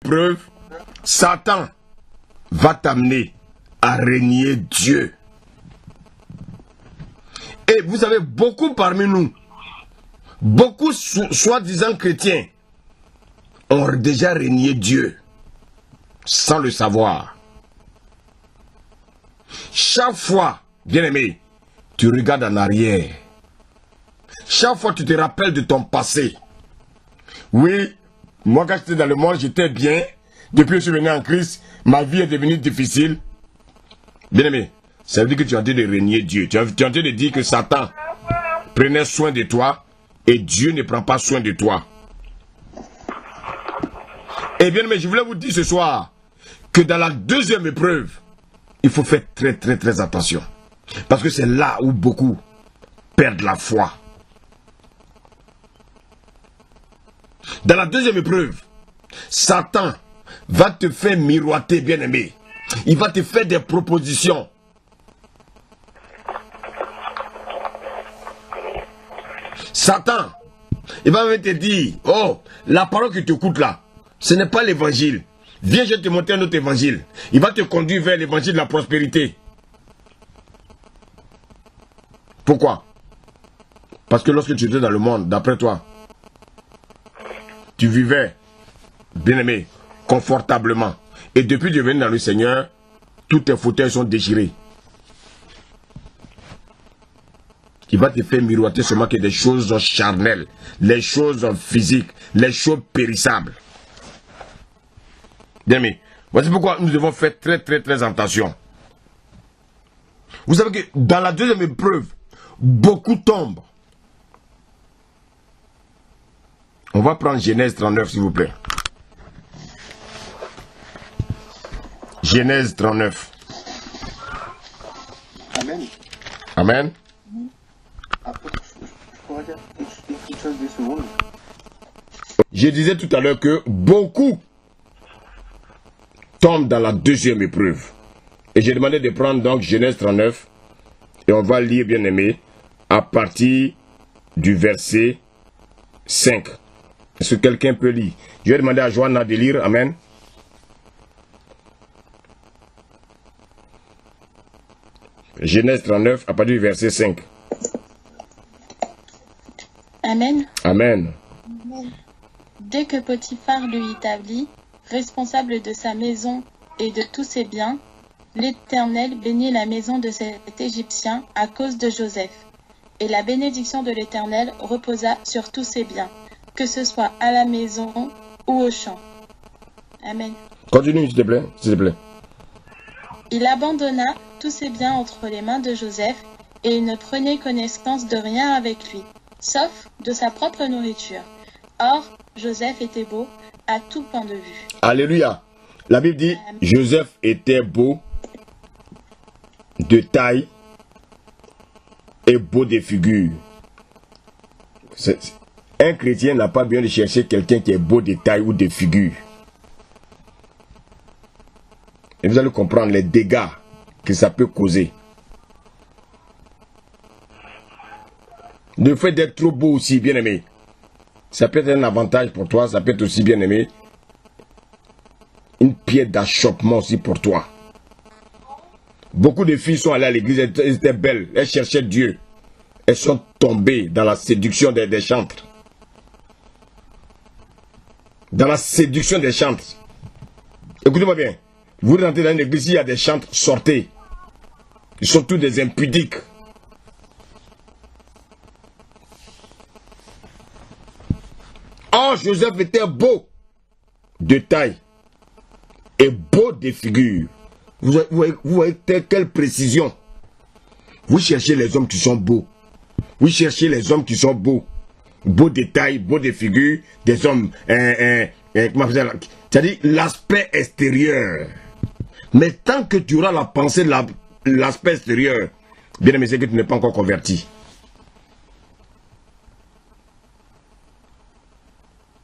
Preuve, Satan va t'amener à régner Dieu. Et vous savez, beaucoup parmi nous, beaucoup soi-disant chrétiens, ont déjà régné Dieu sans le savoir. Chaque fois, bien-aimé, tu regardes en arrière. Chaque fois, tu te rappelles de ton passé. Oui, moi quand j'étais dans le monde, j'étais bien. Depuis que je suis venu en Christ, ma vie est devenue difficile. Bien-aimé, ça veut dire que tu es en train de régner Dieu. Tu es en train de dire que Satan prenait soin de toi et Dieu ne prend pas soin de toi. Et bien-aimé, je voulais vous dire ce soir que dans la deuxième épreuve, il faut faire très attention. Parce que c'est là où beaucoup perdent la foi. Dans la deuxième épreuve, Satan va te faire miroiter, bien-aimé. Il va te faire des propositions. Satan, il va même te dire, oh, la parole que tu écoutes là, ce n'est pas l'évangile. Viens, je vais te montrer un autre évangile. Il va te conduire vers l'évangile de la prospérité. Pourquoi? Parce que lorsque tu étais dans le monde, d'après toi, tu vivais, bien-aimé, confortablement. Et depuis que tu es venu dans le Seigneur, tous tes fauteuils sont déchirés. Il va te faire miroiter seulement que des choses charnelles, les choses physiques, les choses périssables. Bien-aimé, voici pourquoi nous devons faire très attention. Vous savez que dans la deuxième épreuve, beaucoup tombent. On va prendre Genèse 39, s'il vous plaît. Genèse 39. Amen. Amen. Je pourrais dire une chose de seconde. Je disais tout à l'heure que beaucoup tombent dans la deuxième épreuve. Et j'ai demandé de prendre donc Genèse 39. Et on va lire, bien aimé, à partir du verset 5. Est-ce que quelqu'un peut lire? Je vais demander à Joanna de lire. Amen. Genèse 39, à partir du verset 5. Amen. Amen. Dès que Potiphar lui établit, responsable de sa maison et de tous ses biens, l'Éternel bénit la maison de cet Égyptien à cause de Joseph. Et la bénédiction de l'Éternel reposa sur tous ses biens, que ce soit à la maison ou au champ. Amen. Continue, s'il te plaît. S'il te plaît. Il abandonna tous ses biens entre les mains de Joseph et il ne prenait connaissance de rien avec lui, sauf de sa propre nourriture. Or, Joseph était beau à tout point de vue. Alléluia. La Bible dit, Joseph était beau de taille et beau de figure. Un chrétien n'a pas besoin de chercher quelqu'un qui est beau de taille ou de figure. Et vous allez comprendre les dégâts que ça peut causer. Le fait d'être trop beau aussi, bien aimé, ça peut être un avantage pour toi, ça peut être aussi, bien aimé, une pierre d'achoppement aussi pour toi. Beaucoup de filles sont allées à l'église, elles étaient belles, elles cherchaient Dieu. Elles sont tombées dans la séduction des chantres. Dans la séduction des chantres. Écoutez-moi bien. Vous rentrez dans une église, il y a des chantres, sortez. Ils sont tous des impudiques. Oh, Joseph était beau de taille et beau de figure. Vous voyez quelle précision. Vous cherchez les hommes qui sont beaux. Vous cherchez les hommes qui sont beaux. Beaux de taille, beaux de figure. Des hommes... c'est-à-dire l'aspect extérieur. Mais tant que tu auras la pensée de l'aspect extérieur, bien aimé, c'est que tu n'es pas encore converti.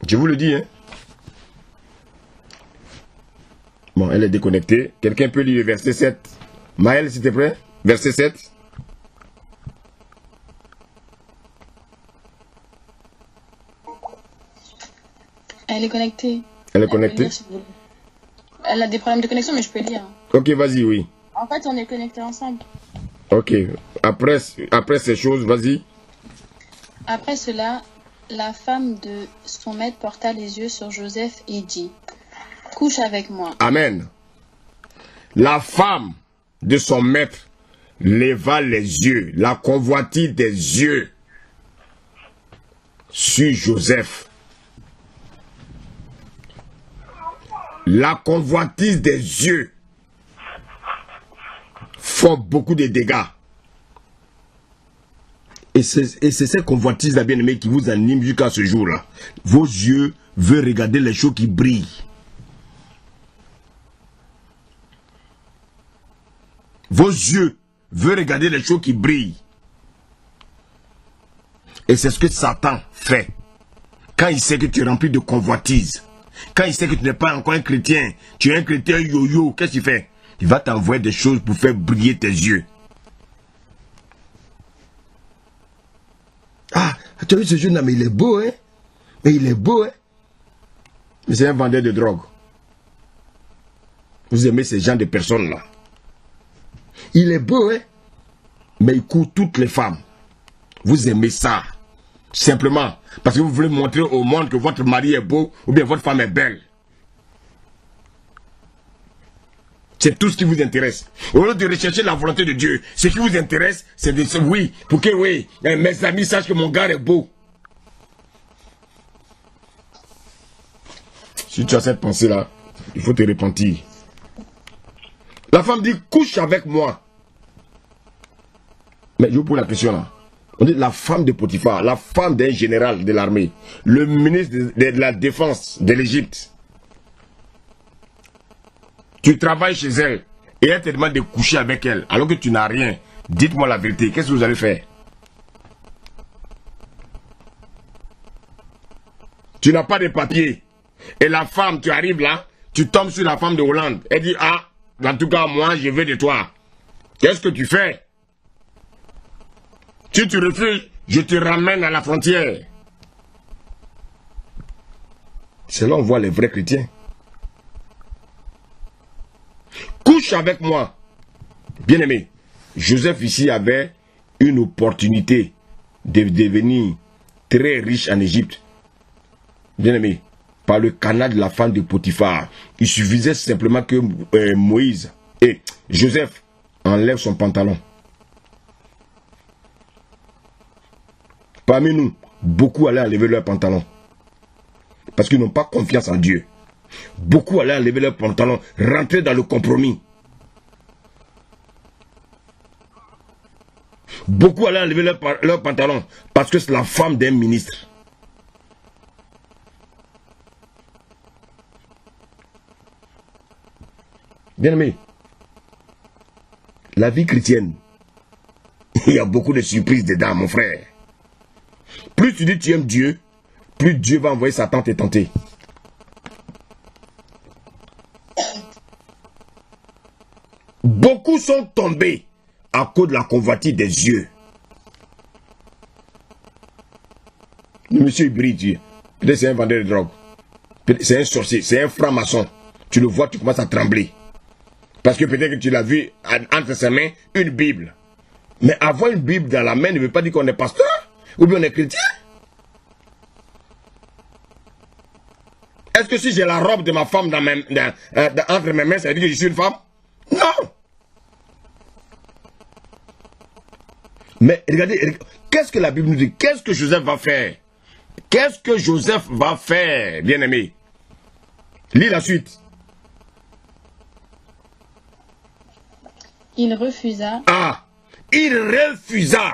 Je vous le dis, hein. Bon, elle est déconnectée. Quelqu'un peut lire le verset 7. Maël, s'il te plaît. Verset 7. Elle est connectée. Elle est Elle peut connectée? lire si vous voulez. Elle a des problèmes de connexion, mais je peux lire. Ok, vas-y, oui. En fait, on est connectés ensemble. Ok. Après ces choses, vas-y. Après cela, la femme de son maître porta les yeux sur Joseph et dit, « Couche avec moi. » Amen. La femme de son maître leva les yeux, la convoitise des yeux sur Joseph. La convoitise des yeux fait beaucoup de dégâts. Et c'est cette convoitise-là, bien-aimé, qui vous anime jusqu'à ce jour-là. Vos yeux veulent regarder les choses qui brillent. Vos yeux veulent regarder les choses qui brillent. Et c'est ce que Satan fait. Quand il sait que tu es rempli de convoitise, quand il sait que tu n'es pas encore un chrétien, tu es un chrétien yo-yo, qu'est-ce qu'il fait? Il va t'envoyer des choses pour faire briller tes yeux. Ah, tu as vu ce jeune-là, mais il est beau, hein? Mais il est beau, hein? Mais c'est un vendeur de drogue. Vous aimez ce genre de personnes-là. Il est beau, hein? Mais il court toutes les femmes. Vous aimez ça. Simplement parce que vous voulez montrer au monde que votre mari est beau ou bien votre femme est belle. C'est tout ce qui vous intéresse. Au lieu de rechercher la volonté de Dieu, ce qui vous intéresse, c'est de dire oui, pour que oui, mes amis sachent que mon gars est beau. Si tu as cette pensée-là, il faut te repentir. La femme dit, couche avec moi. Mais je vous pose la question là. On dit la femme de Potiphar, la femme d'un général de l'armée, le ministre de la défense de l'Égypte. Tu travailles chez elle et elle te demande de coucher avec elle alors que tu n'as rien. Dites-moi la vérité, qu'est-ce que vous allez faire? Tu n'as pas de papier. Et la femme, tu arrives là, tu tombes sur la femme de Hollande. Elle dit, ah, en tout cas, moi, je veux de toi. Qu'est-ce que tu fais? Si tu refuses, je te ramène à la frontière. C'est là on voit les vrais chrétiens. Couche avec moi. Bien-aimé, Joseph ici avait une opportunité de devenir très riche en Égypte. Bien-aimé, par le canal de la femme de Potiphar. Il suffisait simplement que Joseph enlève son pantalon. Parmi nous, beaucoup allaient enlever leur pantalon. Parce qu'ils n'ont pas confiance en Dieu. Beaucoup allaient enlever leur pantalon, rentrer dans le compromis. Beaucoup allaient enlever leur pantalon parce que c'est la femme d'un ministre. Bien-aimé, la vie chrétienne, il y a beaucoup de surprises dedans, mon frère. Plus tu dis tu aimes Dieu, plus Dieu va envoyer Satan te tenter. Beaucoup sont tombés à cause de la convoitise des yeux. Le monsieur hybride, peut-être c'est un vendeur de drogue, c'est un sorcier, c'est un franc-maçon. Tu le vois, tu commences à trembler. Parce que peut-être que tu l'as vu entre ses mains, une Bible. Mais avoir une Bible dans la main ne veut pas dire qu'on est pasteur ou bien on est chrétien. Est-ce que si j'ai la robe de ma femme entre mes mains, ça veut dire que je suis une femme? Non. Mais regardez, qu'est-ce que la Bible nous dit? Qu'est-ce que Joseph va faire? Qu'est-ce que Joseph va faire, bien-aimé? Lis la suite. Il refusa. Ah, il refusa.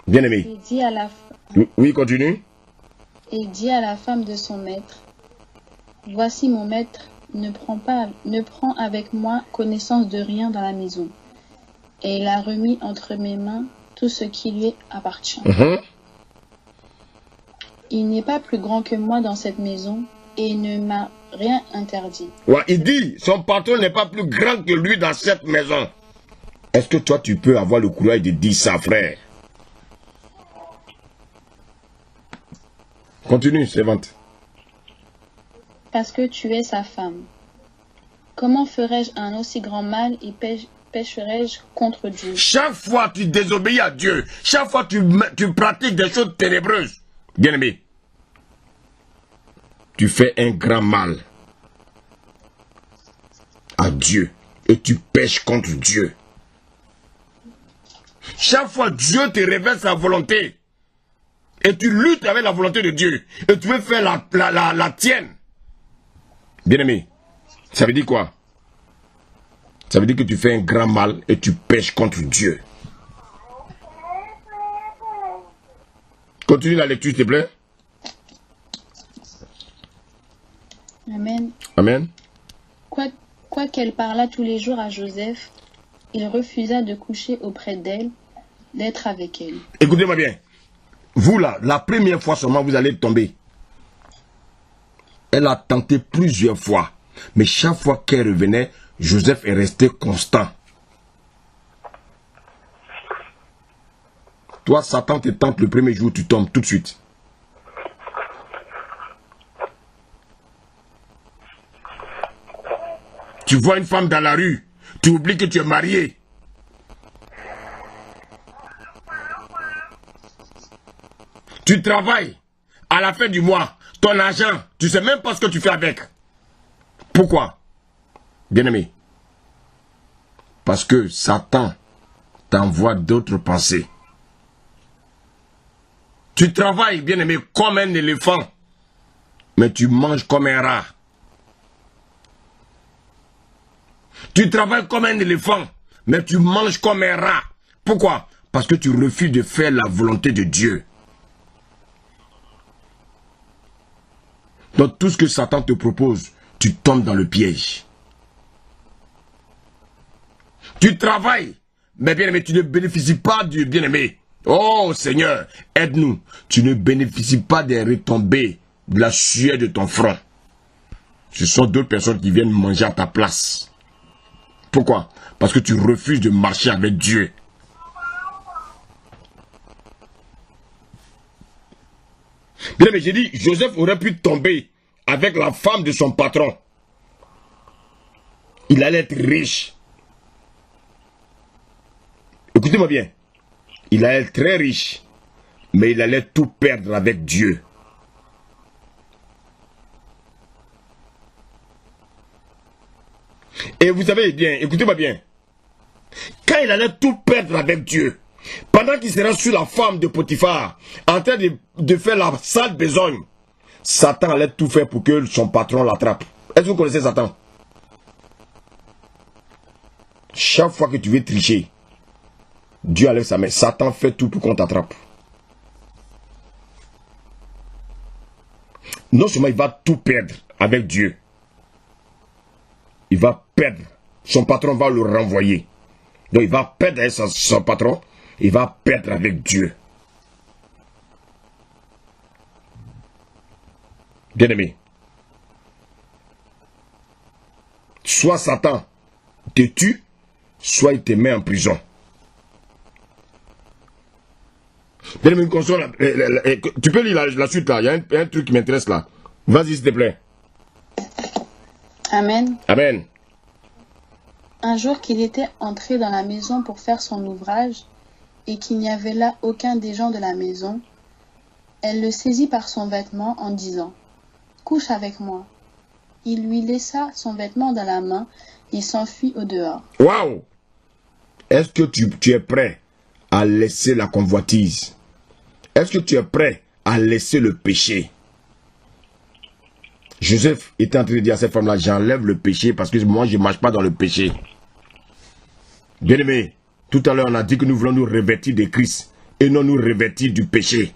Bien-aimé. Il dit à la Oui, continue. Il dit à la femme de son maître, voici mon maître ne prend avec moi connaissance de rien dans la maison. Et il a remis entre mes mains tout ce qui lui appartient. Il n'est pas plus grand que moi dans cette maison et il ne m'a rien interdit. Ouais, il dit, son patron n'est pas plus grand que lui dans cette maison. Est-ce que toi tu peux avoir le courage de dire ça, frère? Continue, servante. Parce que tu es sa femme. Comment ferais-je un aussi grand mal et pécherais-je contre Dieu? Chaque fois tu désobéis à Dieu, chaque fois tu pratiques des choses ténébreuses, bien-aimé, tu fais un grand mal à Dieu et tu pèches contre Dieu. Chaque fois Dieu te révèle sa volonté et tu luttes avec la volonté de Dieu et tu veux faire la tienne. Bien-aimé, ça veut dire quoi? Ça veut dire que tu fais un grand mal et tu pèches contre Dieu. Continue la lecture, s'il te plaît. Amen. Amen. Quoiqu'elle parlât tous les jours à Joseph, il refusa de coucher auprès d'elle, d'être avec elle. Écoutez-moi bien. Vous là, la première fois seulement, vous allez tomber. Elle a tenté plusieurs fois. Mais chaque fois qu'elle revenait, Joseph est resté constant. Toi, Satan te tente le premier jour, tu tombes tout de suite. Tu vois une femme dans la rue, tu oublies que tu es marié. Tu travailles, à la fin du mois, ton argent, tu ne sais même pas ce que tu fais avec. Pourquoi? Bien-aimé, parce que Satan t'envoie d'autres pensées. Tu travailles, bien-aimé, comme un éléphant, mais tu manges comme un rat. Tu travailles comme un éléphant, mais tu manges comme un rat. Pourquoi? Parce que tu refuses de faire la volonté de Dieu. Donc tout ce que Satan te propose, tu tombes dans le piège. Tu travailles, mais bien-aimé, tu ne bénéficies pas du bien-aimé. Oh Seigneur, aide-nous. Tu ne bénéficies pas des retombées de la sueur de ton front. Ce sont d'autres personnes qui viennent manger à ta place. Pourquoi? Parce que tu refuses de marcher avec Dieu. Bien-aimé, j'ai dit, Joseph aurait pu tomber avec la femme de son patron. Il allait être riche. Écoutez-moi bien. Il allait être très riche, mais il allait tout perdre avec Dieu. Et vous savez bien, écoutez-moi bien. Quand il allait tout perdre avec Dieu, pendant qu'il serait sur la femme de Potiphar, en train de faire la sale besogne, Satan allait tout faire pour que son patron l'attrape. Est-ce que vous connaissez Satan? Chaque fois que tu veux tricher, Dieu enlève sa main. Satan fait tout pour qu'on t'attrape. Non seulement il va tout perdre avec Dieu, il va perdre. Son patron va le renvoyer. Donc il va perdre avec son patron, il va perdre avec Dieu. Bien-aimé, soit Satan te tue, soit il te met en prison. Bien-aimé, tu peux lire la suite là, il y a un truc qui m'intéresse là. Vas-y s'il te plaît. Amen. Amen. Un jour qu'il était entré dans la maison pour faire son ouvrage, et qu'il n'y avait là aucun des gens de la maison, elle le saisit par son vêtement en disant « Couche avec moi ». Il lui laissa son vêtement dans la main et s'enfuit au dehors. Waouh! Est-ce que tu es prêt à laisser la convoitise? Est-ce que tu es prêt à laisser le péché? Joseph était en train de dire à cette femme-là, j'enlève le péché parce que moi je ne marche pas dans le péché. Bien-aimé, tout à l'heure on a dit que nous voulons nous revêtir de Christ et non nous revêtir du péché.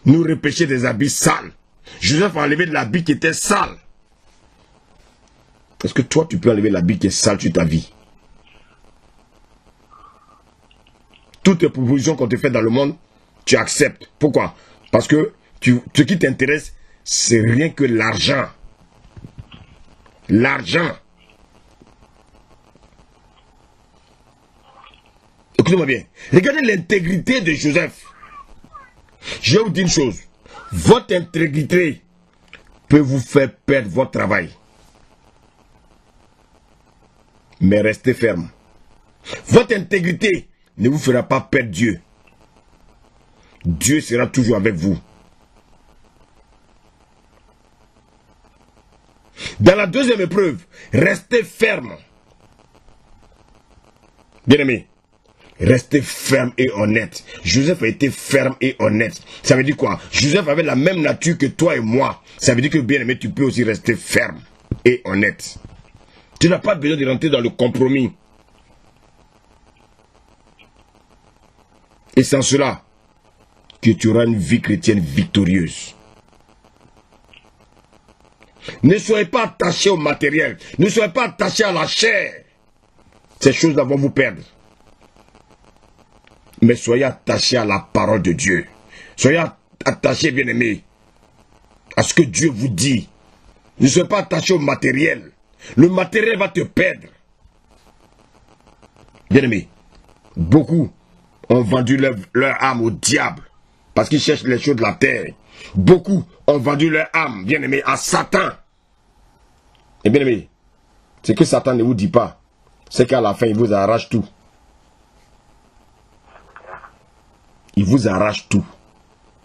Nous repêcher des habits sales. Joseph a enlevé de l'habit qui était sale. Est-ce que toi tu peux enlever l'habit qui est sale sur ta vie? Toutes les propositions qu'on te fait dans le monde, tu acceptes. Pourquoi? Parce que ce qui t'intéresse, c'est rien que l'argent. L'argent. Écoutez-moi bien. Regardez l'intégrité de Joseph. Je vais vous dire une chose. Votre intégrité peut vous faire perdre votre travail. Mais restez ferme. Votre intégrité ne vous fera pas perdre Dieu. Dieu sera toujours avec vous. Dans la deuxième épreuve, restez ferme. Bien-aimé, restez ferme et honnête. Joseph a été ferme et honnête. Ça veut dire quoi? Joseph avait la même nature que toi et moi. Ça veut dire que, bien-aimé, tu peux aussi rester ferme et honnête. Tu n'as pas besoin de rentrer dans le compromis. Et c'est en cela que tu auras une vie chrétienne victorieuse. Ne soyez pas attachés au matériel. Ne soyez pas attachés à la chair. Ces choses-là vont vous perdre. Mais soyez attachés à la parole de Dieu. Soyez attachés, bien-aimés, à ce que Dieu vous dit. Ne soyez pas attachés au matériel. Le matériel va te perdre. Bien-aimés, beaucoup ont vendu leur âme au diable parce qu'ils cherchent les choses de la terre. Beaucoup ont vendu leur âme, bien-aimés, à Satan. Et bien-aimés, ce que Satan ne vous dit pas, c'est qu'à la fin, il vous arrache tout. Il vous arrache tout.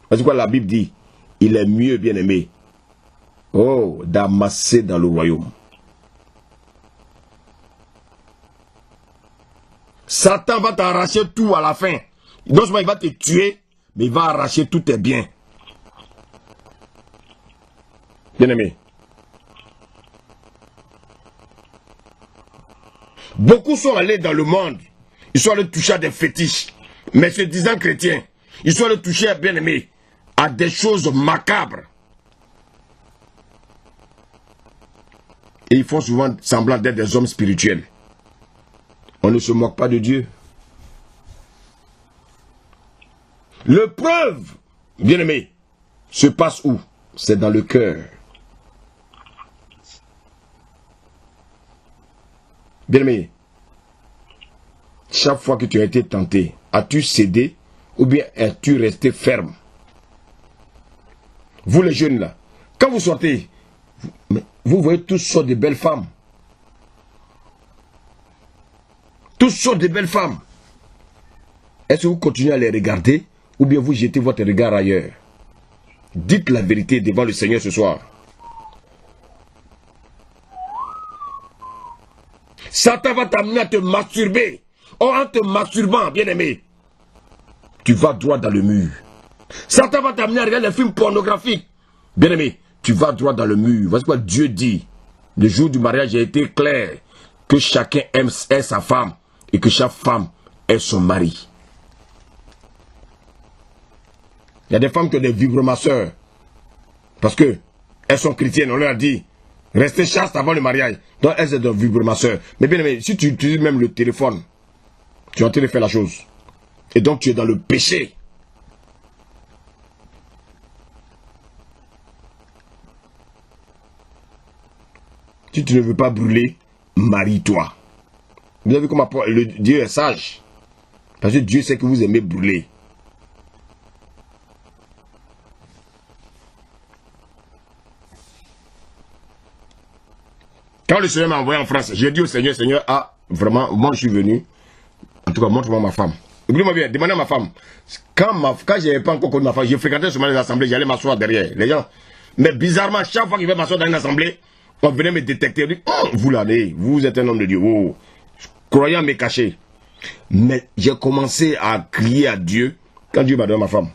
Parce que quoi la Bible dit? Il est mieux, bien-aimé, d'amasser dans le royaume. Satan va t'arracher tout à la fin. Non seulement il va te tuer, mais il va arracher tous tes biens. Bien-aimé. Beaucoup sont allés dans le monde. Ils sont allés toucher à des fétiches. Mais se disant chrétiens, ils sont allés toucher, bien-aimé, à des choses macabres. Et ils font souvent semblant d'être des hommes spirituels. On ne se moque pas de Dieu. L'épreuve, bien-aimé, se passe où? C'est dans le cœur. Bien-aimé, chaque fois que tu as été tenté, as-tu cédé ou bien es-tu resté ferme? Vous les jeunes là, quand vous sortez, vous voyez toutes sortes de belles femmes. Toutes sortes de belles femmes. Est-ce que vous continuez à les regarder ou bien vous jetez votre regard ailleurs? Dites la vérité devant le Seigneur ce soir. Satan va t'amener à te masturber. Or, en te masturbant, bien-aimé, tu vas droit dans le mur. Satan va t'amener à regarder les films pornographiques. Bien-aimé, tu vas droit dans le mur. Voici quoi Dieu dit. Le jour du mariage a été clair que chacun aime sa femme et que chaque femme est son mari. Il y a des femmes qui ont des vibromasseurs parce que elles sont chrétiennes. On leur a dit restez chaste avant le mariage. Donc elles sont des vibromasseurs. Mais bien aimé, si tu utilises même le téléphone, tu es en train de faire la chose. Et donc tu es dans le péché. Si tu ne veux pas brûler, marie-toi. Vous avez vu comment Dieu est sage. Parce que Dieu sait que vous aimez brûler. Quand le Seigneur m'a envoyé en France, j'ai dit au Seigneur, Seigneur, vraiment, moi je suis venu. En tout cas, montre-moi ma femme. Écoutez-moi bien, demandez à ma femme. Quand je n'avais pas encore connu ma femme, je fréquentais souvent les assemblées, j'allais m'asseoir derrière. Les gens. Mais bizarrement, chaque fois qu'il va m'asseoir dans une assemblée, on venait me détecter. On dit, oh, vous l'allez, vous êtes un homme de Dieu. Oh. Croyant me cacher. Mais j'ai commencé à crier à Dieu quand Dieu m'a donné ma femme.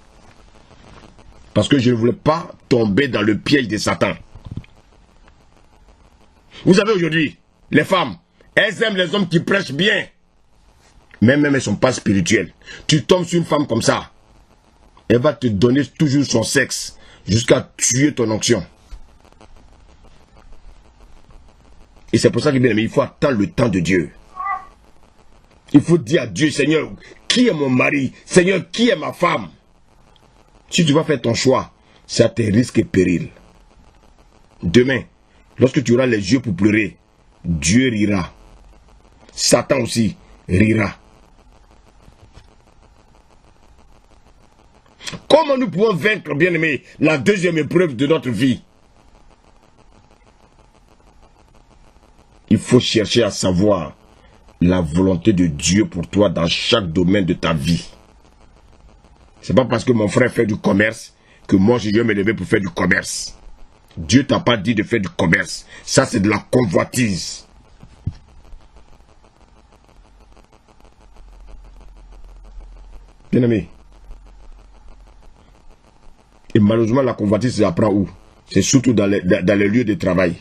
Parce que je ne voulais pas tomber dans le piège de Satan. Vous savez aujourd'hui, les femmes, elles aiment les hommes qui prêchent bien. Mais même elles ne sont pas spirituelles. Tu tombes sur une femme comme ça, elle va te donner toujours son sexe jusqu'à tuer ton onction. Et c'est pour ça qu'il faut attendre le temps de Dieu. Il faut dire à Dieu, Seigneur, qui est mon mari? Seigneur, qui est ma femme? Si tu vas faire ton choix, c'est à tes risques et périls. Demain, lorsque tu auras les yeux pour pleurer, Dieu rira. Satan aussi rira. Comment nous pouvons vaincre, bien-aimés, la deuxième épreuve de notre vie? Il faut chercher à savoir la volonté de Dieu pour toi dans chaque domaine de ta vie. C'est pas parce que mon frère fait du commerce que moi je vais me lever pour faire du commerce. Dieu t'a pas dit de faire du commerce. Ça c'est de la convoitise. Bien-aimé. Et malheureusement la convoitise ça apprend où? C'est surtout dans les lieux de travail.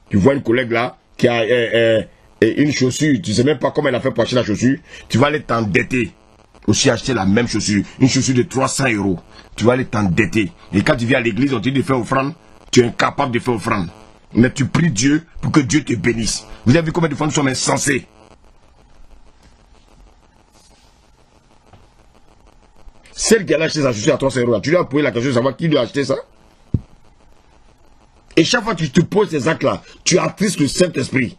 Tu vois une collègue là qui a une chaussure, tu ne sais même pas comment elle a fait pour acheter la chaussure, tu vas aller t'endetter. Aussi acheter la même chaussure, une chaussure de 300 €. Tu vas aller t'endetter. Et quand tu viens à l'église, on te dit de faire offrande, tu es incapable de faire offrande. Mais tu pries Dieu pour que Dieu te bénisse. Vous avez vu combien de fois nous sommes insensés? Celle qui a acheté sa chaussure à 300 €, tu lui as posé la question de savoir qui lui a acheté ça? Et chaque fois que tu te poses ces actes-là, tu attristes le Saint-Esprit.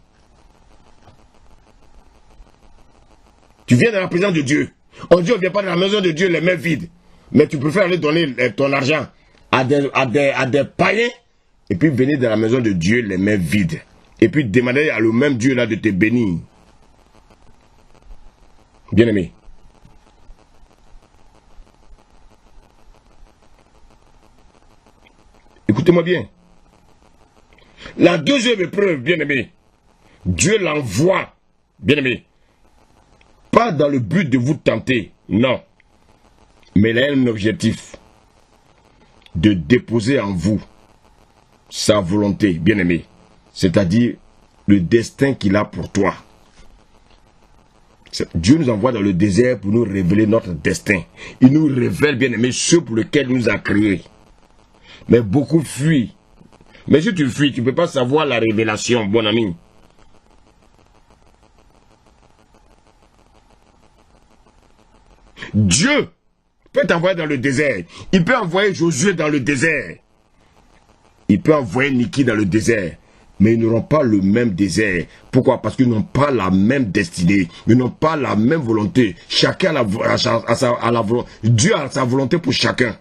Tu viens dans la présence de Dieu. On dit on ne vient pas dans la maison de Dieu les mains vides. Mais tu préfères aller donner ton argent à des païens et puis venir dans la maison de Dieu les mains vides. Et puis demander à le même Dieu là de te bénir. Bien-aimé. Écoutez-moi bien. La deuxième épreuve, bien-aimé, Dieu l'envoie, bien-aimé, pas dans le but de vous tenter, non, mais il a un objectif, de déposer en vous sa volonté, bien-aimé, c'est-à-dire le destin qu'il a pour toi. Dieu nous envoie dans le désert pour nous révéler notre destin. Il nous révèle, bien-aimé, ce pour lequel il nous a créés. Mais beaucoup fuient. Mais si tu fuis, tu ne peux pas savoir la révélation, bon ami. Dieu peut t'envoyer dans le désert. Il peut envoyer Josué dans le désert. Il peut envoyer Niki dans le désert. Mais ils n'auront pas le même désert. Pourquoi? Parce qu'ils n'ont pas la même destinée. Ils n'ont pas la même volonté. Chacun a la volonté. Dieu a sa volonté pour chacun.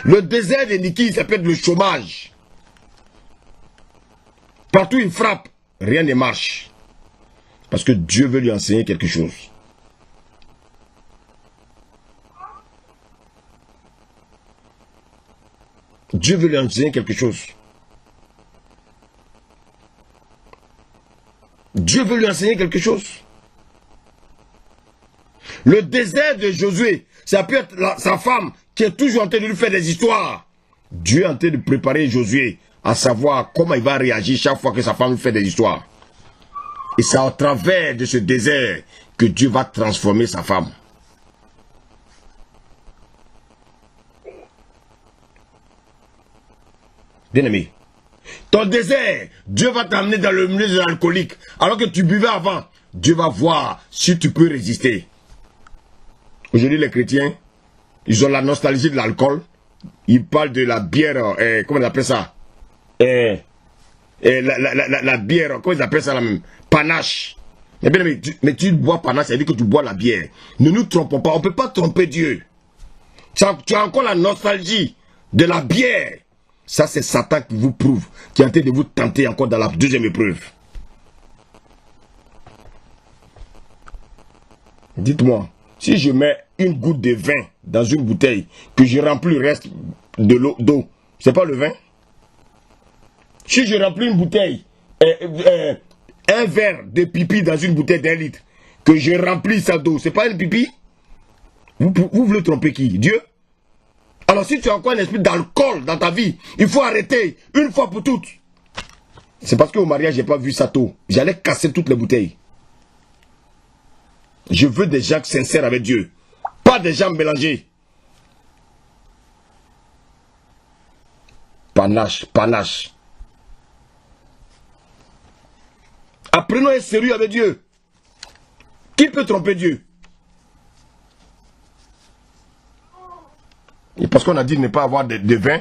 Le désert de Niki, ça peut être le chômage. Partout il frappe, rien ne marche. Parce que Dieu veut lui enseigner quelque chose. Dieu veut lui enseigner quelque chose. Dieu veut lui enseigner quelque chose. Le désert de Josué, ça peut être sa femme qui est toujours en train de lui faire des histoires. Dieu est en train de préparer Josué à savoir comment il va réagir chaque fois que sa femme lui fait des histoires. Et c'est au travers de ce désert que Dieu va transformer sa femme. Bien-aimé, ton désert, Dieu va t'amener dans le milieu de l'alcoolique. Alors que tu buvais avant, Dieu va voir si tu peux résister. Aujourd'hui, les chrétiens, ils ont la nostalgie de l'alcool. Ils parlent de la bière, comment on appelle ça? La bière, comment ils appellent ça? Panache. Mais bien, mais tu bois panache, ça veut dire que tu bois la bière. Ne nous trompons pas, on ne peut pas tromper Dieu. Tu as encore la nostalgie de la bière. Ça, c'est Satan qui vous prouve, qui est en train de vous tenter encore dans la deuxième épreuve. Dites-moi, si je mets une goutte de vin dans une bouteille, que je remplis le reste de l'eau, c'est pas le vin? Si je remplis une bouteille, un verre de pipi dans une bouteille d'1 litre, que je remplis ça d'eau, c'est pas une pipi? Vous voulez tromper qui? Dieu? Alors si tu as encore un esprit d'alcool dans ta vie, il faut arrêter une fois pour toutes. C'est parce qu'au mariage, j'ai pas vu ça tôt. J'allais casser toutes les bouteilles. Je veux des gens sincères avec Dieu. Pas des gens mélangés. Panache, panache. Apprenons à être sérieux avec Dieu. Qui peut tromper Dieu? Et parce qu'on a dit de ne pas avoir de vin,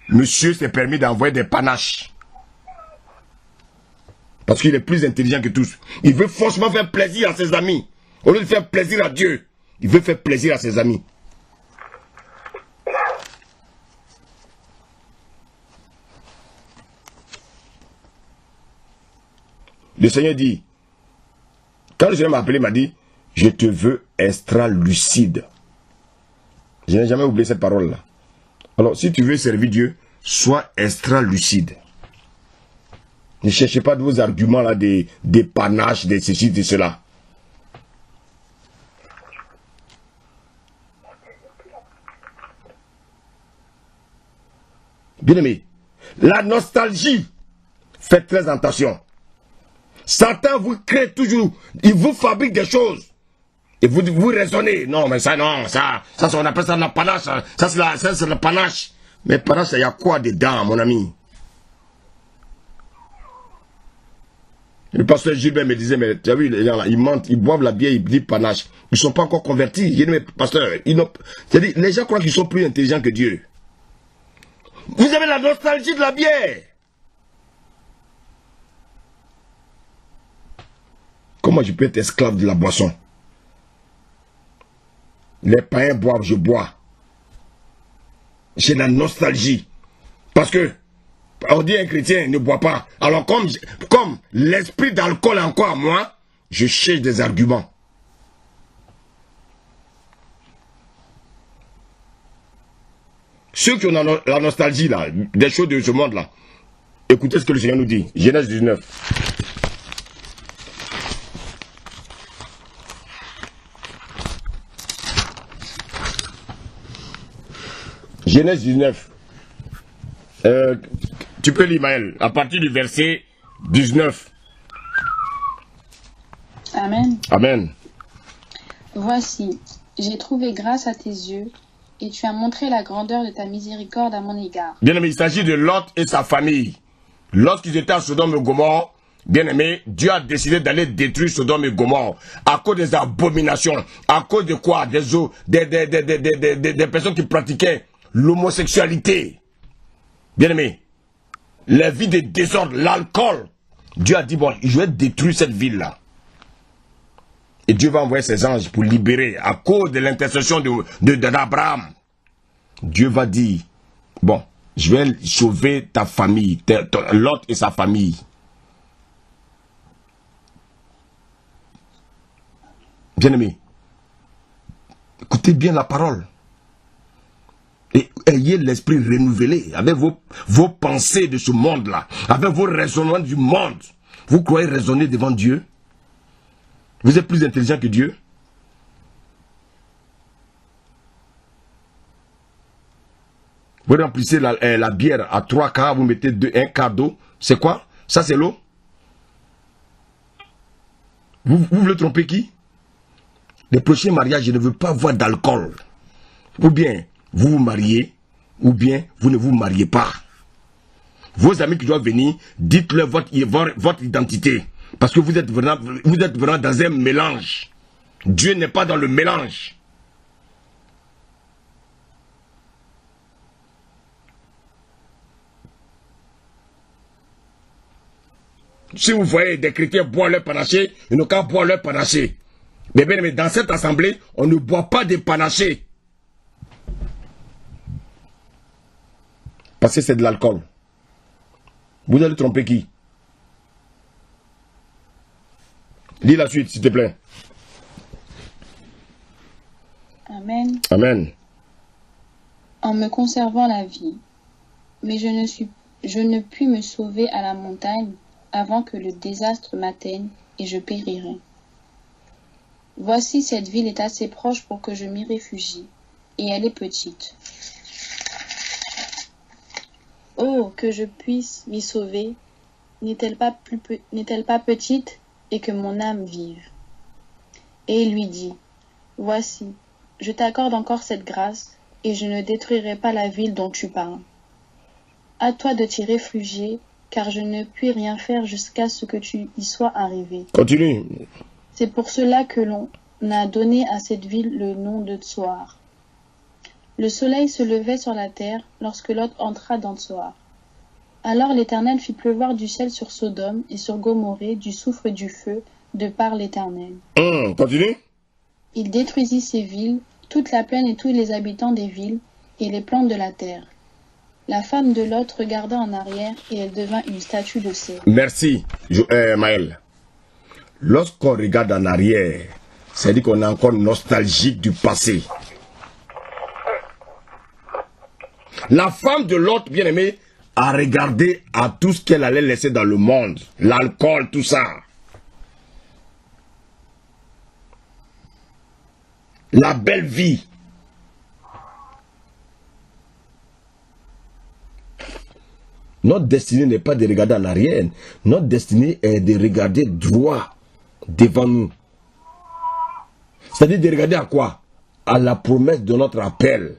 monsieur s'est permis d'envoyer des panaches. Parce qu'il est plus intelligent que tous. Il veut forcément faire plaisir à ses amis, au lieu de faire plaisir à Dieu. Il veut faire plaisir à ses amis. Le Seigneur dit, quand le Seigneur m'a appelé, il m'a dit, je te veux extra lucide. Je n'ai jamais oublié cette parole-là. Alors, si tu veux servir Dieu, sois extra lucide. Ne cherchez pas de vos arguments là, des panaches, des ceci, de cela. Bien-aimé, la nostalgie, faites très attention. Satan vous crée toujours, il vous fabrique des choses. Et vous raisonnez, non mais ça non, ça on appelle ça la panache, ça c'est la panache. Mais panache, il y a quoi dedans, mon ami? Le pasteur Gilbert me disait, mais tu as vu, les gens là, ils mentent, ils boivent la bière, ils disent panache. Ils ne sont pas encore convertis. J'ai dit, mais pasteur, c'est-à-dire, les gens croient qu'ils sont plus intelligents que Dieu. Vous avez la nostalgie de la bière. Comment je peux être esclave de la boisson? Les païens boivent, je bois. J'ai la nostalgie. Parce que, on dit un chrétien ne boit pas. Alors comme l'esprit d'alcool est encore à moi, je cherche des arguments. Ceux qui ont la nostalgie là, des choses de ce monde là, écoutez ce que le Seigneur nous dit. Genèse 19. Genèse 19. Tu peux lire, Maël, à partir du verset 19. Amen. Amen. Voici, j'ai trouvé grâce à tes yeux, et tu as montré la grandeur de ta miséricorde à mon égard. Bien-aimé, il s'agit de Lot et sa famille. Lorsqu'ils étaient à Sodome et Gomorrhe, bien-aimé, Dieu a décidé d'aller détruire Sodome et Gomorrhe à cause des abominations. À cause de quoi? Des personnes qui pratiquaient l'homosexualité. Bien-aimé, la vie de désordre, l'alcool. Dieu a dit, bon, je vais détruire cette ville-là. Et Dieu va envoyer ses anges pour libérer à cause de l'intercession d'Abraham. Dieu va dire, bon, je vais sauver ta famille, Lot et sa famille. Bien-aimé, écoutez bien la parole. Et ayez l'esprit renouvelé avec vos pensées de ce monde-là, avec vos raisonnements du monde. Vous croyez raisonner devant Dieu? Vous êtes plus intelligent que Dieu? Vous remplissez la bière à 3 quarts, vous mettez un quart d'eau. C'est quoi? Ça c'est l'eau? Vous voulez tromper qui? Le prochain mariage, je ne veux pas voir d'alcool. Ou bien vous vous mariez, ou bien vous ne vous mariez pas. Vos amis qui doivent venir, dites-leur votre identité. Parce que vous êtes vraiment dans un mélange. Dieu n'est pas dans le mélange. Si vous voyez des chrétiens boire leur panaché, ils n'ont qu'à boire leur panaché. Mais bien, dans cette assemblée, on ne boit pas de panaché. Parce que c'est de l'alcool. Vous allez tromper qui? Lis la suite, s'il te plaît. Amen. Amen. En me conservant la vie, mais je ne puis me sauver à la montagne avant que le désastre m'atteigne et je périrai. Voici, cette ville est assez proche pour que je m'y réfugie, et elle est petite. Oh, que je puisse m'y sauver, n'est-elle pas petite, et que mon âme vive. Et il lui dit, voici, je t'accorde encore cette grâce, et je ne détruirai pas la ville dont tu parles. À toi de t'y réfugier, car je ne puis rien faire jusqu'à ce que tu y sois arrivé. Continue. C'est pour cela que l'on a donné à cette ville le nom de Tsoar. Le soleil se levait sur la terre lorsque Lot entra dans Tsoar. Alors l'Éternel fit pleuvoir du ciel sur Sodome et sur Gomorrhée du soufre du feu de par l'Éternel. Continue. Il détruisit ces villes, toute la plaine et tous les habitants des villes, et les plantes de la terre. La femme de Lot regarda en arrière, et elle devint une statue de cèdre. Merci, Maël. Lorsqu'on regarde en arrière, c'est-à-dire qu'on est encore nostalgique du passé. La femme de Lot, bien aimé, a regardé à tout ce qu'elle allait laisser dans le monde. L'alcool, tout ça. La belle vie. Notre destinée n'est pas de regarder en arrière. Notre destinée est de regarder droit devant nous. C'est-à-dire de regarder à quoi? À la promesse de notre appel.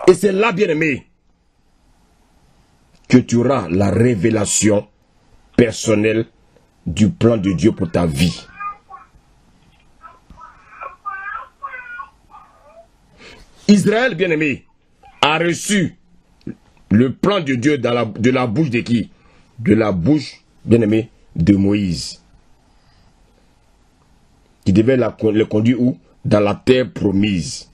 Et c'est là, bien-aimé, que tu auras la révélation personnelle du plan de Dieu pour ta vie. Israël, bien-aimé, a reçu le plan de Dieu de la bouche de qui? De la bouche, bien-aimé, de Moïse. Qui devait le conduire où? Dans la terre promise.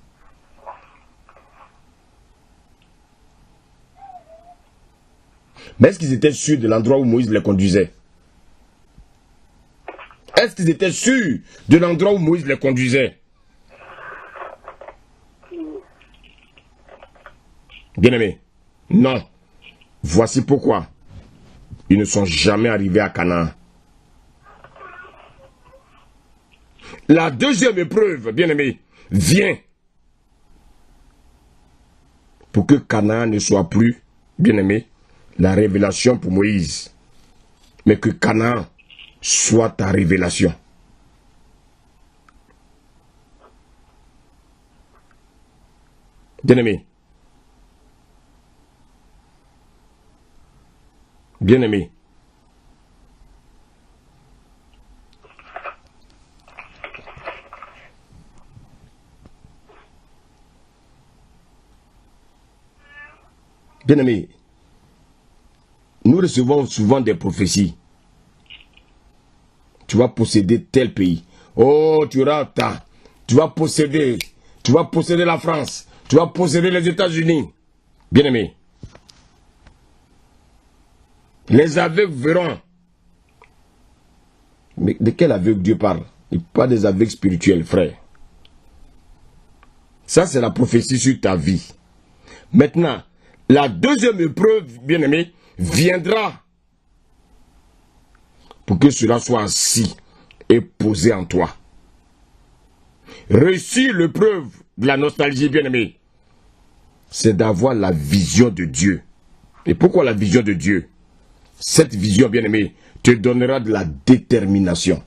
Mais est-ce qu'ils étaient sûrs de l'endroit où Moïse les conduisait? Est-ce qu'ils étaient sûrs de l'endroit où Moïse les conduisait? Bien-aimé, non. Voici pourquoi ils ne sont jamais arrivés à Canaan. La deuxième épreuve, bien-aimé, vient pour que Canaan ne soit plus, bien-aimé, la révélation pour Moïse, mais que Canaan soit ta révélation. Bien-aimé, bien-aimé, bien-aimé, nous recevons souvent des prophéties. Tu vas posséder tel pays. Oh, tu vas posséder la France. Tu vas posséder les États-Unis. Bien-aimé, les aveugles verront. Mais de quel aveugle Dieu parle? Il parle des aveugles spirituels, frère. Ça, c'est la prophétie sur ta vie. Maintenant, la deuxième épreuve, bien-aimé, viendra pour que cela soit assis et posé en toi. Réussir l'épreuve de la nostalgie, bien-aimé, c'est d'avoir la vision de Dieu. Et pourquoi la vision de Dieu? Cette vision, bien-aimé, te donnera de la détermination.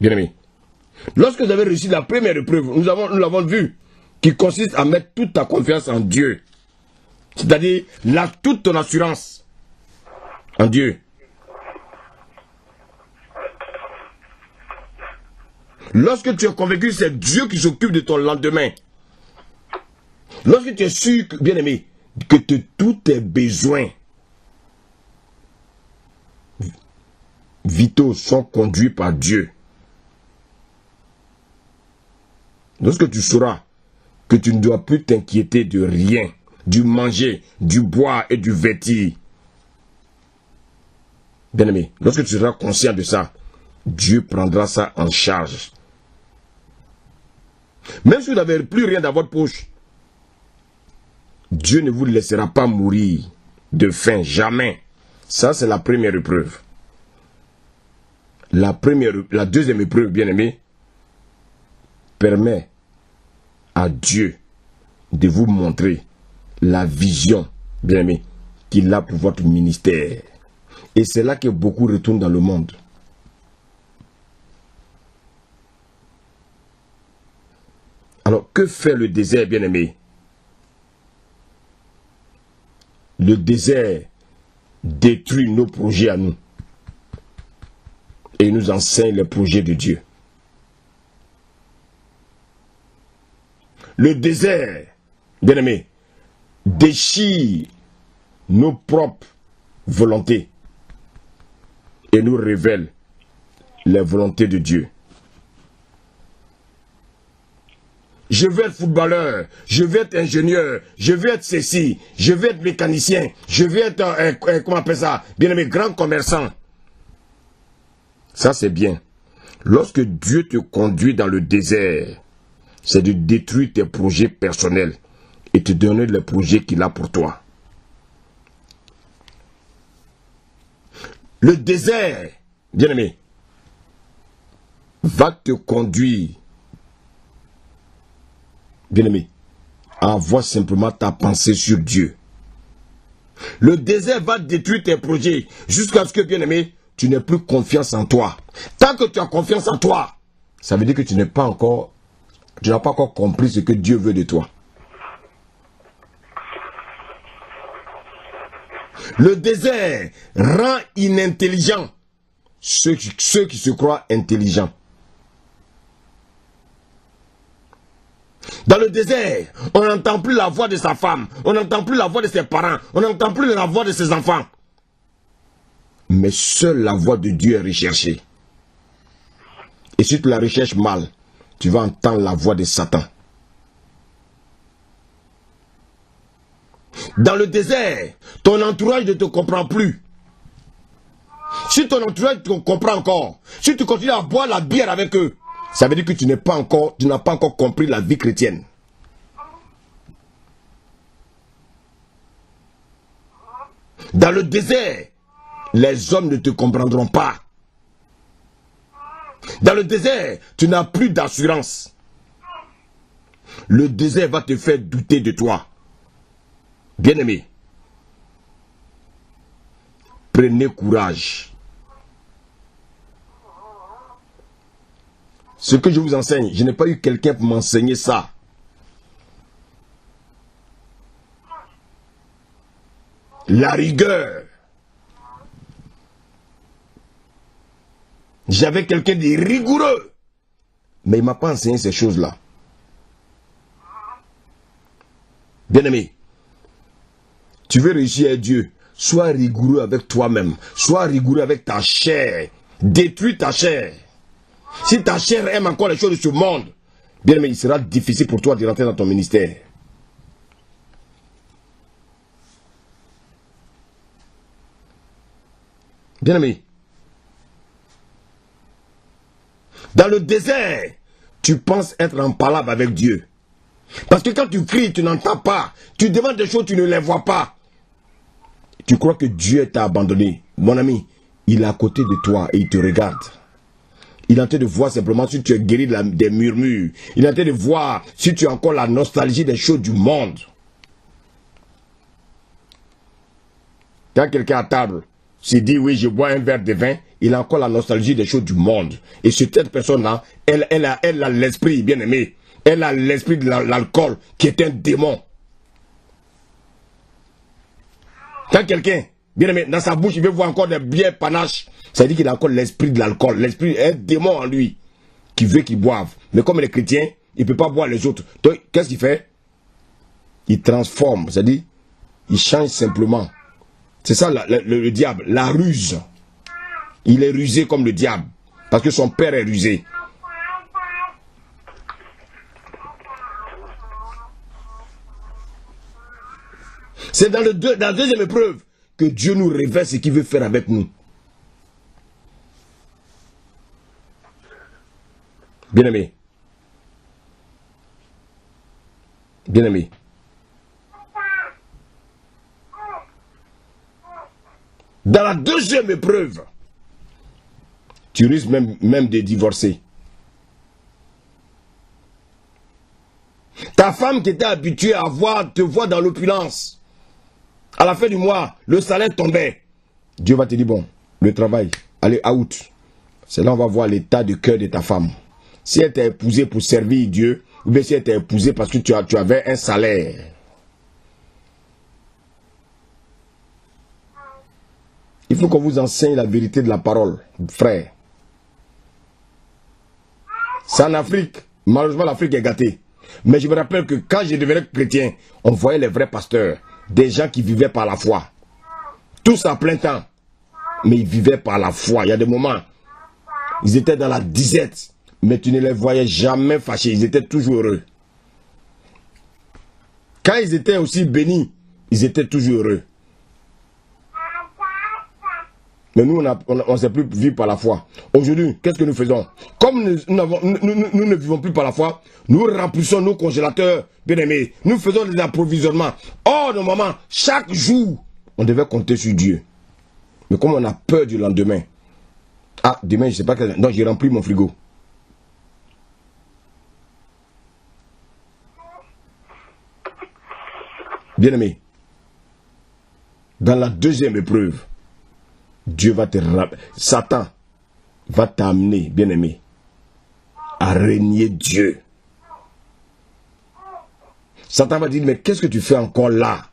Bien-aimé, lorsque vous avez réussi la première épreuve, nous l'avons vu, qui consiste à mettre toute ta confiance en Dieu. C'est-à-dire, toute ton assurance en Dieu. Lorsque tu es convaincu, c'est Dieu qui s'occupe de ton lendemain. Lorsque tu es sûr, bien-aimé, que tous tes besoins vitaux sont conduits par Dieu. Lorsque tu sauras que tu ne dois plus t'inquiéter de rien, du manger, du boire et du vêtir. Bien-aimé, lorsque tu seras conscient de ça, Dieu prendra ça en charge. Même si vous n'avez plus rien dans votre poche, Dieu ne vous laissera pas mourir de faim, jamais. Ça, c'est la première épreuve. La deuxième épreuve, bien-aimé, permet à Dieu de vous montrer la vision, bien-aimé, qu'il a pour votre ministère. Et c'est là que beaucoup retournent dans le monde. Alors, que fait le désert, bien-aimé? Le désert détruit nos projets à nous. Et nous enseigne les projets de Dieu. Le désert, bien-aimé, déchire nos propres volontés et nous révèle les volontés de Dieu. Je veux être footballeur, je veux être ingénieur, je veux être ceci, je veux être mécanicien, je veux être, comment on appelle ça, bien aimé, grand commerçant. Ça c'est bien. Lorsque Dieu te conduit dans le désert, c'est de détruire tes projets personnels et te donner les projets qu'il a pour toi. Le désert, bien aimé, va te conduire, bien aimé, à avoir simplement ta pensée sur Dieu. Le désert va détruire tes projets jusqu'à ce que, bien aimé, tu n'aies plus confiance en toi. Tant que tu as confiance en toi, ça veut dire que tu n'as pas encore compris ce que Dieu veut de toi. Le désert rend inintelligent ceux qui se croient intelligents. Dans le désert, on n'entend plus la voix de sa femme, on n'entend plus la voix de ses parents, on n'entend plus la voix de ses enfants. Mais seule la voix de Dieu est recherchée. Et si tu la recherches mal, tu vas entendre la voix de Satan. Dans le désert, ton entourage ne te comprend plus. Si ton entourage te comprend encore, si tu continues à boire la bière avec eux, ça veut dire que tu n'as pas encore compris la vie chrétienne. Dans le désert, les hommes ne te comprendront pas. Dans le désert, tu n'as plus d'assurance. Le désert va te faire douter de toi. Bien-aimé, prenez courage. Ce que je vous enseigne, je n'ai pas eu quelqu'un pour m'enseigner ça. La rigueur. J'avais quelqu'un de rigoureux, mais il ne m'a pas enseigné ces choses-là. Bien-aimé, tu veux réussir à Dieu, sois rigoureux avec toi-même, sois rigoureux avec ta chair, détruis ta chair. Si ta chair aime encore les choses de ce monde, bien aimé, il sera difficile pour toi de rentrer dans ton ministère. Bien aimé, dans le désert, tu penses être en palabre avec Dieu. Parce que quand tu cries, tu n'entends pas. Tu demandes des choses, tu ne les vois pas. Tu crois que Dieu t'a abandonné. Mon ami, il est à côté de toi et il te regarde. Il est en train de voir simplement si tu es guéri des murmures. Il est en train de voir si tu as encore la nostalgie des choses du monde. Quand quelqu'un à table se dit oui, je bois un verre de vin, il a encore la nostalgie des choses du monde. Et cette personne-là, elle a l'esprit, bien aimé. Elle a l'esprit de l'alcool qui est un démon. Quand quelqu'un, bien aimé, dans sa bouche, il veut voir encore des bières panaches, ça veut dire qu'il a encore l'esprit de l'alcool. L'esprit est un démon en lui qui veut qu'il boive. Mais comme les chrétiens, il ne peut pas boire les autres. Donc, qu'est-ce qu'il fait? Il transforme, c'est-à-dire, il change simplement. C'est ça le diable, la ruse. Il est rusé comme le diable, parce que son père est rusé. C'est dans la deuxième épreuve que Dieu nous révèle ce qu'il veut faire avec nous. Bien-aimé. Bien-aimé. Dans la deuxième épreuve, tu risques même de divorcer. Ta femme qui était habituée à te voir dans l'opulence, à la fin du mois, le salaire tombait. Dieu va te dire, bon, le travail, allez, out. C'est là on va voir l'état de cœur de ta femme. Si elle t'a épousé pour servir Dieu, ou bien si elle t'a épousé parce que tu avais un salaire. Il faut qu'on vous enseigne la vérité de la parole, frère. C'est en Afrique. Malheureusement, l'Afrique est gâtée. Mais je me rappelle que quand je devenais chrétien, on voyait les vrais pasteurs, des gens qui vivaient par la foi. Tous à plein temps. Mais ils vivaient par la foi. Il y a des moments, ils étaient dans la disette, mais tu ne les voyais jamais fâchés. Ils étaient toujours heureux. Quand ils étaient aussi bénis, ils étaient toujours heureux. Mais nous, on ne sait plus vivre par la foi. Aujourd'hui, qu'est-ce que nous faisons? Comme nous ne vivons plus par la foi, nous remplissons nos congélateurs, bien aimés. Nous faisons des approvisionnements. Or, normalement, chaque jour, on devait compter sur Dieu. Mais comme on a peur du lendemain, ah, demain, je ne sais pas quel... Non, j'ai rempli mon frigo. Bien aimé, dans la deuxième épreuve, Dieu va te rappeler. Satan va t'amener, bien aimé, à régner Dieu. Satan va dire, mais qu'est-ce que tu fais encore là?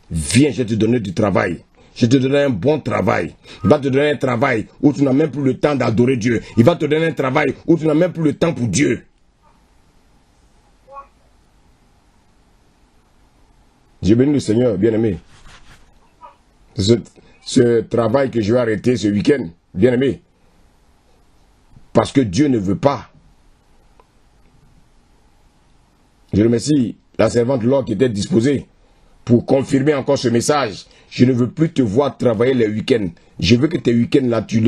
Viens, je vais te donner du travail. Je vais te donner un bon travail. Il va te donner un travail où tu n'as même plus le temps d'adorer Dieu. Il va te donner un travail où tu n'as même plus le temps pour Dieu. J'ai béni le Seigneur, bien aimé. Ce travail que je vais arrêter ce week-end, bien aimé. Parce que Dieu ne veut pas. Je remercie la servante Laure qui était disposée pour confirmer encore ce message. Je ne veux plus te voir travailler les week-ends. Je veux que tes week-ends là, tu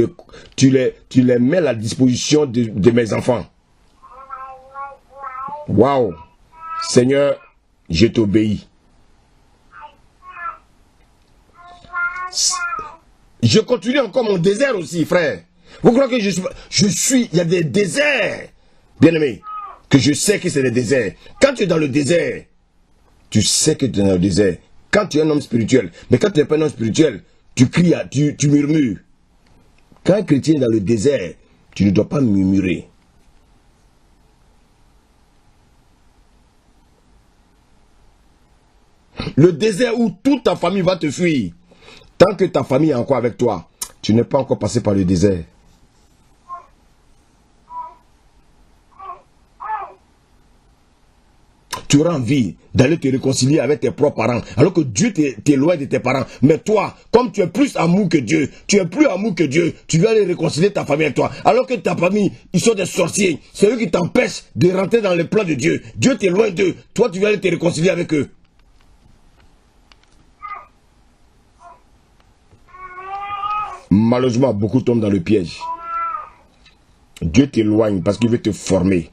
les mets à la disposition de mes enfants. Waouh! Seigneur, je t'obéis. Je continue encore mon désert aussi, frère. Vous croyez que il y a des déserts, bien aimé, que je sais que c'est des déserts. Quand tu es dans le désert, tu sais que tu es dans le désert. Quand tu es un homme spirituel, mais quand tu n'es pas un homme spirituel, tu cries, tu murmures. Quand un chrétien est dans le désert, tu ne dois pas murmurer. Le désert où toute ta famille va te fuir. Tant que ta famille est encore avec toi, tu n'es pas encore passé par le désert. Tu auras envie d'aller te réconcilier avec tes propres parents, alors que Dieu t'est loin de tes parents. Mais toi, comme tu es plus amour que Dieu, tu es plus amour que Dieu, tu vas aller réconcilier ta famille avec toi. Alors que ta famille, ils sont des sorciers. C'est eux qui t'empêchent de rentrer dans le plan de Dieu. Dieu t'est loin d'eux. Toi, tu vas aller te réconcilier avec eux. Malheureusement, beaucoup tombent dans le piège. Dieu t'éloigne parce qu'il veut te former.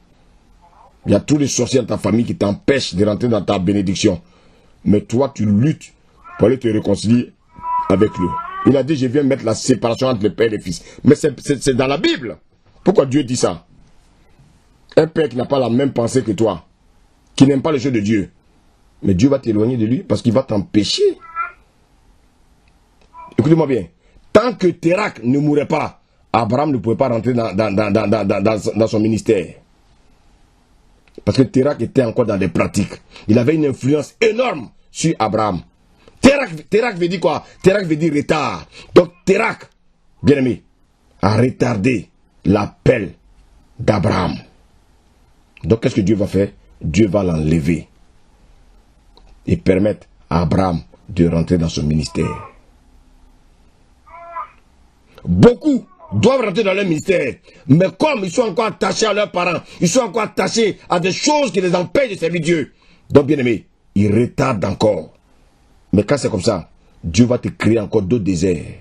Il y a tous les sorciers dans ta famille qui t'empêchent de rentrer dans ta bénédiction. Mais toi, tu luttes pour aller te réconcilier avec lui. Il a dit, je viens mettre la séparation entre le père et le fils. Mais c'est dans la Bible. Pourquoi Dieu dit ça? Un père qui n'a pas la même pensée que toi, qui n'aime pas les choses de Dieu. Mais Dieu va t'éloigner de lui parce qu'il va t'empêcher. Écoutez-moi bien. Tant que Térak ne mourait pas, Abraham ne pouvait pas rentrer dans son ministère. Parce que Térak était encore dans des pratiques. Il avait une influence énorme sur Abraham. Térak veut dire quoi? Térak veut dire retard. Donc Térak, bien aimé, a retardé l'appel d'Abraham. Donc qu'est-ce que Dieu va faire? Dieu va l'enlever et permettre à Abraham de rentrer dans son ministère. Beaucoup doivent rentrer dans leur ministère. Mais comme ils sont encore attachés à leurs parents, ils sont encore attachés à des choses qui les empêchent de servir Dieu. Donc bien aimé, ils retardent encore. Mais quand c'est comme ça, Dieu va te créer encore d'autres déserts.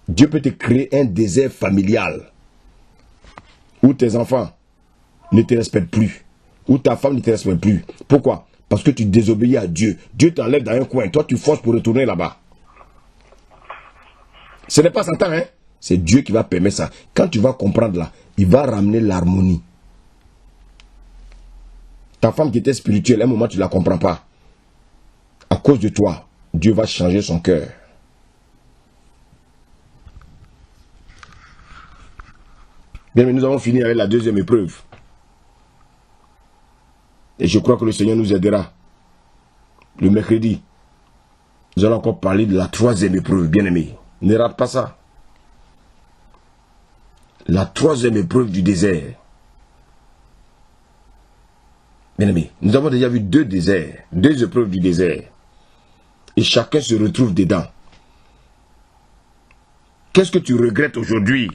Dieu peut te créer un désert familial. Où tes enfants ne te respectent plus. Où ta femme ne te respecte plus. Pourquoi? Parce que tu désobéis à Dieu. Dieu t'enlève dans un coin. Toi tu forces pour retourner là-bas. Ce n'est pas Satan, hein? C'est Dieu qui va permettre ça. Quand tu vas comprendre là, il va ramener l'harmonie. Ta femme qui était spirituelle, à un moment tu ne la comprends pas. À cause de toi, Dieu va changer son cœur. Bien, mais nous avons fini avec la deuxième épreuve. Et je crois que le Seigneur nous aidera. Le mercredi, nous allons encore parler de la troisième épreuve, bien aimé. Ne rate pas ça. La troisième épreuve du désert. Bien-aimés, nous avons déjà vu 2 déserts, 2 épreuves du désert. Et chacun se retrouve dedans. Qu'est-ce que tu regrettes aujourd'hui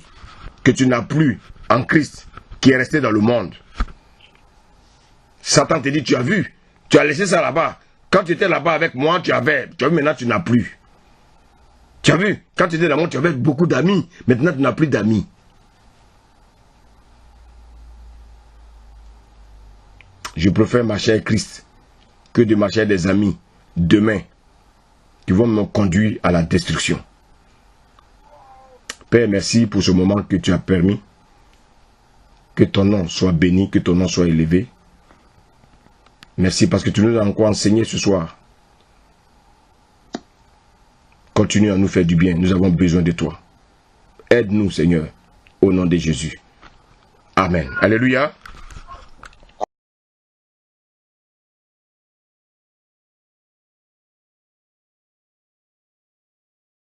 que tu n'as plus en Christ qui est resté dans le monde? Satan te dit, tu as vu, tu as laissé ça là-bas. Quand tu étais là-bas avec moi, tu as vu, maintenant tu n'as plus. Tu as vu, quand tu étais dans le monde, tu avais beaucoup d'amis, maintenant tu n'as plus d'amis. Je préfère marcher avec Christ que de marcher avec des amis demain qui vont me conduire à la destruction. Père, merci pour ce moment que tu as permis. Que ton nom soit béni, que ton nom soit élevé. Merci parce que tu nous as encore enseigné ce soir. Continue à nous faire du bien. Nous avons besoin de toi. Aide-nous, Seigneur, au nom de Jésus. Amen. Alléluia.